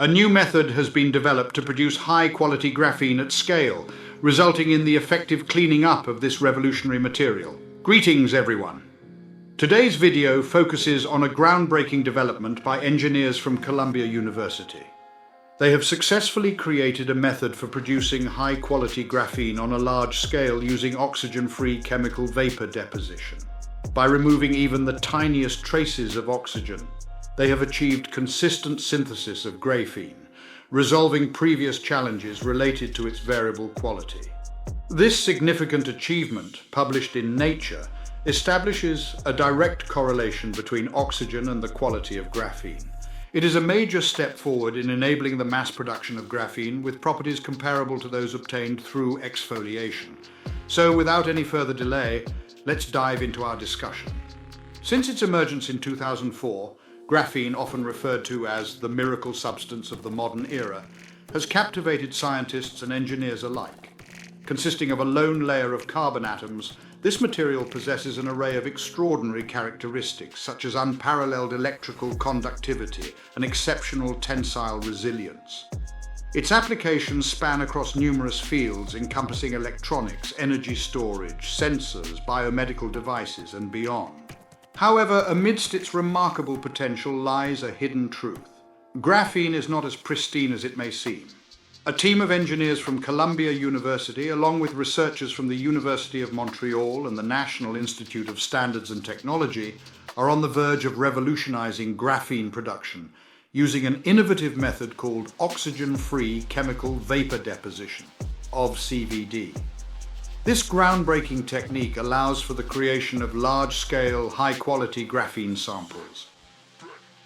A new method has been developed to produce high-quality graphene at scale, resulting in the effective cleaning up of this revolutionary material. Greetings, everyone. Today's video focuses on a groundbreaking development by engineers from Columbia University. They have successfully created a method for producing high-quality graphene on a large scale using oxygen-free chemical vapor deposition. By removing even the tiniest traces of oxygen, they have achieved consistent synthesis of graphene, resolving previous challenges related to its variable quality. This significant achievement, published in Nature, establishes a direct correlation between oxygen and the quality of graphene. It is a major step forward in enabling the mass production of graphene with properties comparable to those obtained through exfoliation. So, without any further delay, let's dive into our discussion. Since its emergence in 2004, graphene, often referred to as the miracle substance of the modern era, has captivated scientists and engineers alike. Consisting of a lone layer of carbon atoms, this material possesses an array of extraordinary characteristics, such as unparalleled electrical conductivity and exceptional tensile resilience. Its applications span across numerous fields encompassing electronics, energy storage, sensors, biomedical devices, and beyond. However, amidst its remarkable potential lies a hidden truth. Graphene is not as pristine as it may seem. A team of engineers from Columbia University, along with researchers from the University of Montreal and the National Institute of Standards and Technology, are on the verge of revolutionizing graphene production using an innovative method called oxygen-free chemical vapor deposition, of CVD. This groundbreaking technique allows for the creation of large-scale, high-quality graphene samples.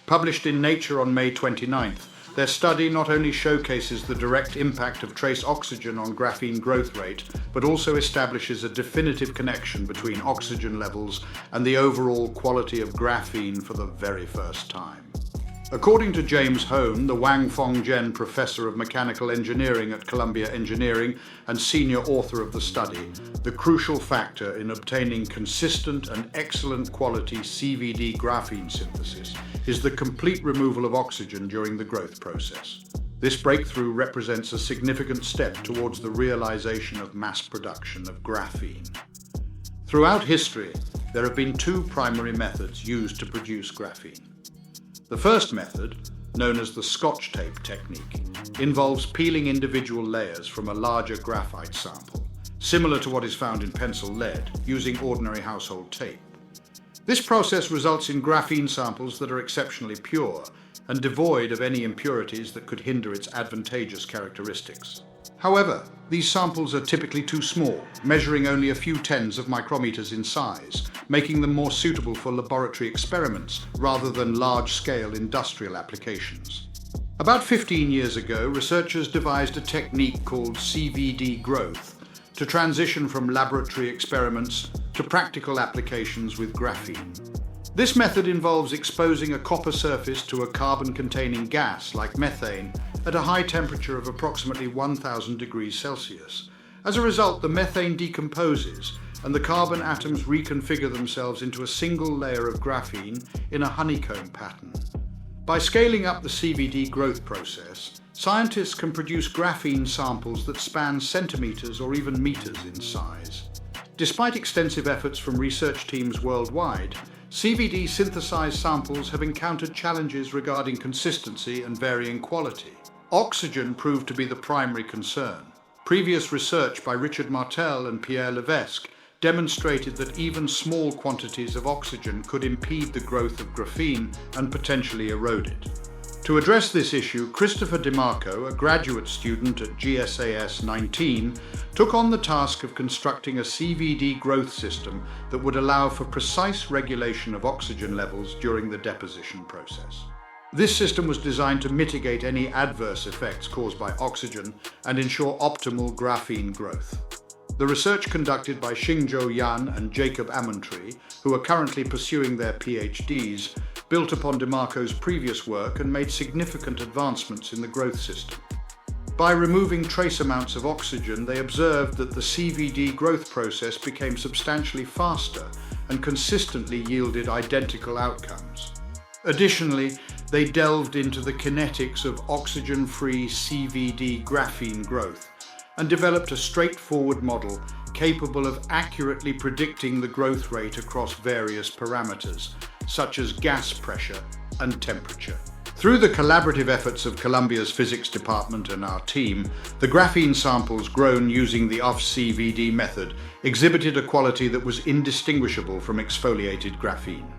Published in Nature on May 29th, their study not only showcases the direct impact of trace oxygen on graphene growth rate, but also establishes a definitive connection between oxygen levels and the overall quality of graphene for the very first time. According to James Hone, the Wang Feng Professor of Mechanical Engineering at Columbia Engineering and senior author of the study, the crucial factor in obtaining consistent and excellent quality CVD graphene synthesis is the complete removal of oxygen during the growth process. This breakthrough represents a significant step towards the realization of mass production of graphene. Throughout history, there have been two primary methods used to produce graphene. The first method, known as the Scotch tape technique, involves peeling individual layers from a larger graphite sample, similar to what is found in pencil lead, using ordinary household tape. This process results in graphene samples that are exceptionally pure and devoid of any impurities that could hinder its advantageous characteristics. However, these samples are typically too small, measuring only a few tens of micrometers in size, making them more suitable for laboratory experiments rather than large-scale industrial applications. About 15 years ago, researchers devised a technique called CVD growth to transition from laboratory experiments to practical applications with graphene. This method involves exposing a copper surface to a carbon-containing gas like methane at a high temperature of approximately 1000 degrees Celsius. As a result, the methane decomposes and the carbon atoms reconfigure themselves into a single layer of graphene in a honeycomb pattern. By scaling up the CVD growth process, scientists can produce graphene samples that span centimeters or even meters in size. Despite extensive efforts from research teams worldwide, CVD synthesized samples have encountered challenges regarding consistency and varying quality. Oxygen proved to be the primary concern. Previous research by Richard Martel and Pierre Levesque demonstrated that even small quantities of oxygen could impede the growth of graphene and potentially erode it. To address this issue, Christopher DeMarco, a graduate student at GSAS 19, took on the task of constructing a CVD growth system that would allow for precise regulation of oxygen levels during the deposition process. This system was designed to mitigate any adverse effects caused by oxygen and ensure optimal graphene growth. The research conducted by Xingzhou Yan and Jacob Amontree, who are currently pursuing their PhDs, built upon DeMarco's previous work and made significant advancements in the growth system. By removing trace amounts of oxygen, they observed that the CVD growth process became substantially faster and consistently yielded identical outcomes. Additionally, they delved into the kinetics of oxygen-free CVD graphene growth and developed a straightforward model capable of accurately predicting the growth rate across various parameters, such as gas pressure and temperature. Through the collaborative efforts of Columbia's physics department and our team, the graphene samples grown using the OFF-CVD method exhibited a quality that was indistinguishable from exfoliated graphene.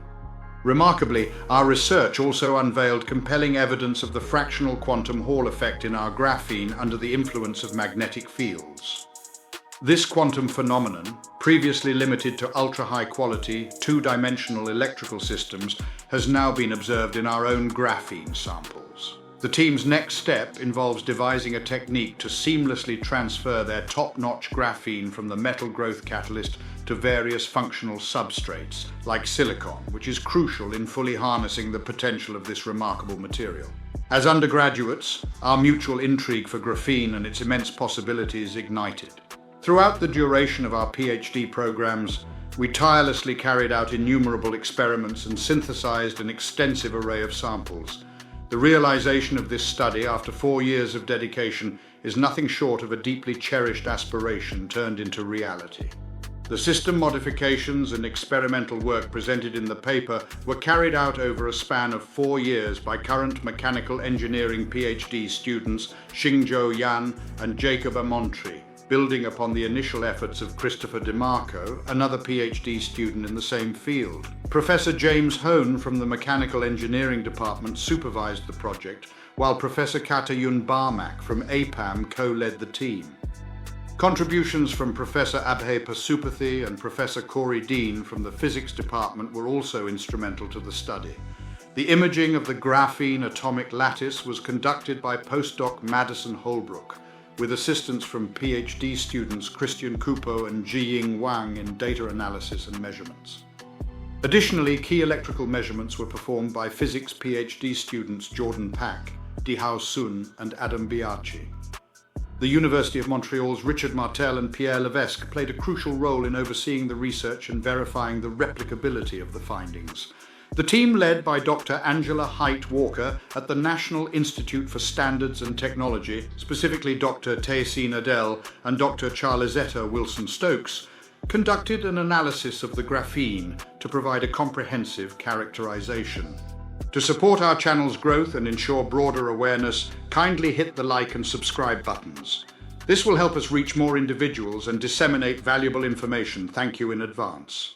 Remarkably, our research also unveiled compelling evidence of the fractional quantum Hall effect in our graphene under the influence of magnetic fields. This quantum phenomenon, previously limited to ultra-high quality, two-dimensional electrical systems, has now been observed in our own graphene samples. The team's next step involves devising a technique to seamlessly transfer their top-notch graphene from the metal growth catalyst to various functional substrates, like silicon, which is crucial in fully harnessing the potential of this remarkable material. As undergraduates, our mutual intrigue for graphene and its immense possibilities ignited. Throughout the duration of our PhD programs, we tirelessly carried out innumerable experiments and synthesized an extensive array of samples. The realization of this study, after 4 years of dedication, is nothing short of a deeply cherished aspiration turned into reality. The system modifications and experimental work presented in the paper were carried out over a span of 4 years by current mechanical engineering PhD students Xingzhou Yan and Jacob Amontri, building upon the initial efforts of Christopher DeMarco, another PhD student in the same field. Professor James Hone from the Mechanical Engineering Department supervised the project, while Professor Katayun Barmak from APAM co-led the team. Contributions from Professor Abhay Pasupathy and Professor Corey Dean from the Physics Department were also instrumental to the study. The imaging of the graphene atomic lattice was conducted by postdoc Madison Holbrook, with assistance from PhD students Christian Coupeau and Jiying Wang in data analysis and measurements. Additionally, key electrical measurements were performed by physics PhD students Jordan Pak, Dihao Sun and Adam Biachi. The University of Montreal's Richard Martel and Pierre Levesque played a crucial role in overseeing the research and verifying the replicability of the findings. The team, led by Dr. Angela Haidt-Walker at the National Institute for Standards and Technology, specifically Dr. Tehseen Adel and Dr. Charlesetta Wilson-Stokes, conducted an analysis of the graphene to provide a comprehensive characterization. To support our channel's growth and ensure broader awareness, kindly hit the like and subscribe buttons. This will help us reach more individuals and disseminate valuable information. Thank you in advance.